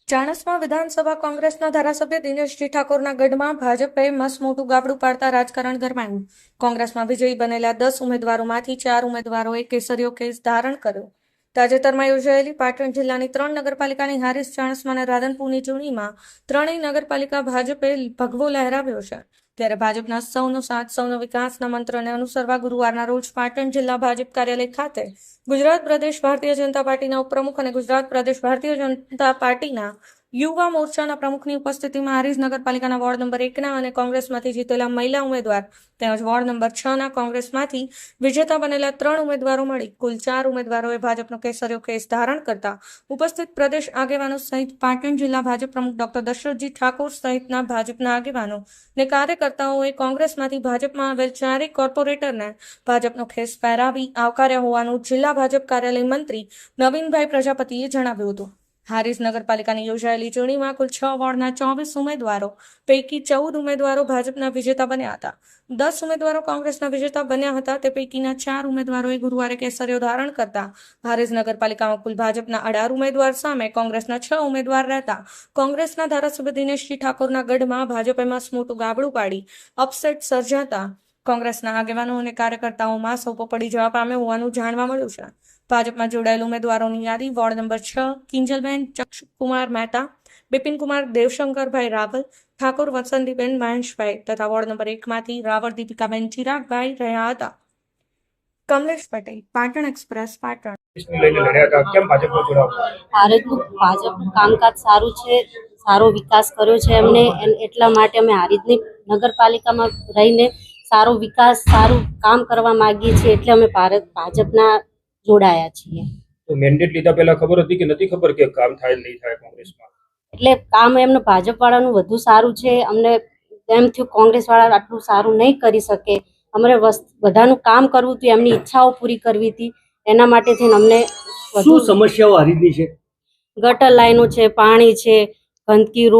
ચાણસ્મા વિધાનસભા કોંગ્રેસના ધારાસભ્ય દિનેશજી ઠાકોરના ગઢમાં ભાજપે મસ્ત મોટું ગાબડું પાડતા રાજકારણ ગરમાયું. કોંગ્રેસમાં વિજયી બનેલા 10 ઉમેદવારોમાંથી 4 ઉમેદવારોએ કેસરીયો કેસ ધારણ કર્યો. તાજેતરમાં યોજાયેલી પાટણ જિલ્લાની 3 નગરપાલિકાની હારીજ, ચાણસ્મા અને રાધનપુરની ચૂંટણીમાં ત્રણેય નગરપાલિકા ભાજપે ભગવો લહેરાવ્યો છે. ત્યારે ભાજપના સૌનો સાથ સૌનો વિકાસના મંત્રને અનુસરવા ગુરુવારના રોજ પાટણ જિલ્લા ભાજપ કાર્યાલય ખાતે ગુજરાત પ્રદેશ ભારતીય જનતા પાર્ટીના ઉપપ્રમુખ અને ગુજરાત પ્રદેશ ભારતીય જનતા પાર્ટીના યુવા મોરચાના પ્રમુખની ઉપસ્થિતિમાં હારીજ નગરપાલિકાના વોર્ડ નંબર 1ના અને કોંગ્રેસમાંથી જીતેલા મહિલા ઉમેદવાર તેમજ વોર્ડ નંબર 6ના કોંગ્રેસમાંથી વિજેતા બનેલા 3 ઉમેદવારો મળી કુલ 4 ઉમેદવારોએ ભાજપનો કેસરીયો કેસ ધારણ કરતા ઉપસ્થિત પ્રદેશ આગેવાનો સહિત પાટણ જિલ્લા ભાજપ પ્રમુખ ડોક્ટર દશરથજી ઠાકોર સહિતના ભાજપના આગેવાનો ને કાર્યકર્તાઓએ કોંગ્રેસમાંથી ભાજપમાં આવેલ 4 કોર્પોરેટરને ભાજપનો ખેસ પહેરાવી આવકાર્યા હોવાનું જિલ્લા ભાજપ કાર્યાલય મંત્રી નવીનભાઈ પ્રજાપતિએ જણાવ્યું હતું. હારીજ નગરપાલિકાની યોજાયેલી ચૂંટણીમાં કુલ 6 વોર્ડના 24 ઉમેદવારો પૈકી 14 ઉમેદવારો ભાજપના વિજેતા બન્યા હતા. 10 ઉમેદવારો કોંગ્રેસના વિજેતા બન્યા હતા. તે પૈકીના 4 ઉમેદવારોએ ગુરુવારે કેસરીયો ધારણ કરતા હારીજ નગરપાલિકામાં કુલ ભાજપના 18 ઉમેદવાર સામે કોંગ્રેસના 6 ઉમેદવાર રહેતા કોંગ્રેસના ધારાસભ્ય દિનેશજી ઠાકોરના ગઢમાં ભાજપે મસ્ત મોટું ગાબડું પાડી અપસેટ સર્જાતા કોંગ્રેસના આગેવાનો અને કાર્યકર્તાઓમાં સોપો પડી જવા પામ્યો હોવાનું જાણવા મળ્યું છે. ભાજપમાં જોડાયેલ ઉમેદવારોની યાદી વોર્ડ નંબર 6 કિંજલબેન ચક્ષુકુમાર મહેતા, બિપિનકુમાર દેવશંકરભાઈ રાવલ, ઠાકોર વસંતીબેન મહેશભાઈ તથા વોર્ડ નંબર 1માંથી રાવળ દીપિકાબેન ચિરાગભાઈ રહ્યા હતા. કમલેશ પટેલ, પાટણ એક્સપ્રેસ, પાટણ. ભારતનું ભાજપ કામકાજ સારું છે, સારો વિકાસ કર્યો છે એમને, એટલા માટે અમે હારીજની નગરપાલિકામાં રહીને સારો વિકાસ, સારું કામ કરવા માંગીએ છીએ, એટલે અમે ભાજપના જોડાયા છીએ. તો મેન્ડેટ લીધા પહેલા ખબર હતી કે નથી ખબર કે કામ થાય નહીં થાય કોંગ્રેસમાં? એટલે કામ એમનું ભાજપ વાળાનું વધુ સારું છે. અમને એમ થયું કોંગ્રેસ વાળા આટલું સારું નહીં કરી શકે, અમારે બધાનું કામ કરવું હતું, એમની ઈચ્છાઓ પૂરી કરવી હતી. એના માટે થઈને અમને શું સમસ્યાઓ હારીજની છે? ગટર લાઈનો છે, પાણી છે, ગંદકી,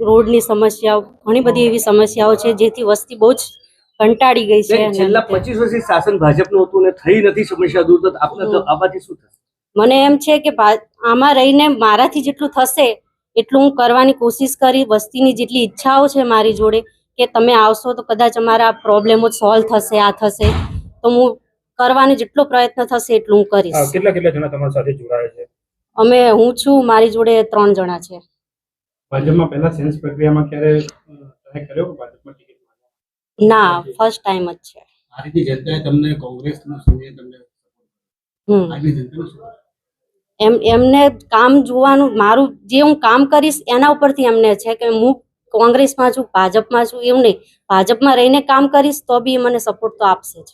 રોડની સમસ્યાઓ, ઘણી બધી એવી સમસ્યાઓ છે જેથી વસ્તી બહુ જ કંટાળી ગઈ છે. છેલ્લા 25 વર્ષથી શાસન ભાજપનું હતું ને થઈ નથી સમસ્યા દૂર, તો આપણે તો આમાંથી શું થશે? મને એમ છે કે આમાં રહીને મારાથી જેટલું થશે એટલું હું કરવાની કોશિશ કરી. વસ્તીની જેટલી ઈચ્છાઓ છે મારી જોડે કે તમે આવશો તો કદાચ અમારા પ્રોબ્લેમો સોલ્વ થશે, આ થશે, તો હું કરવાનો જેટલો પ્રયત્ન થશે એટલું હું કરીશ. કેટલા જણા તમારી સાથે જોડાયા છે? હું છું, મારી જોડે 3 જણા છે. ભાજપમાં પહેલા સેન્સ પ્રક્રિયામાં ક્યારે ટ્રાય કર્યો ભાજપમાં ટિકિટ? ના, ફર્સ્ટ ટાઈમ જ છે. હારીજની જનતાએ તમને કોંગ્રેસનું સમય તમને હારીજની જનતાનું શું એમને કામ જોવાનું, મારું જે હું કામ કરીશ એના ઉપરથી એમને છે કે હું કોંગ્રેસમાં છું, ભાજપમાં છું એવું નહીં, ભાજપમાં રહીને કામ કરીશ તો બી મને સપોર્ટ તો આપશે જ.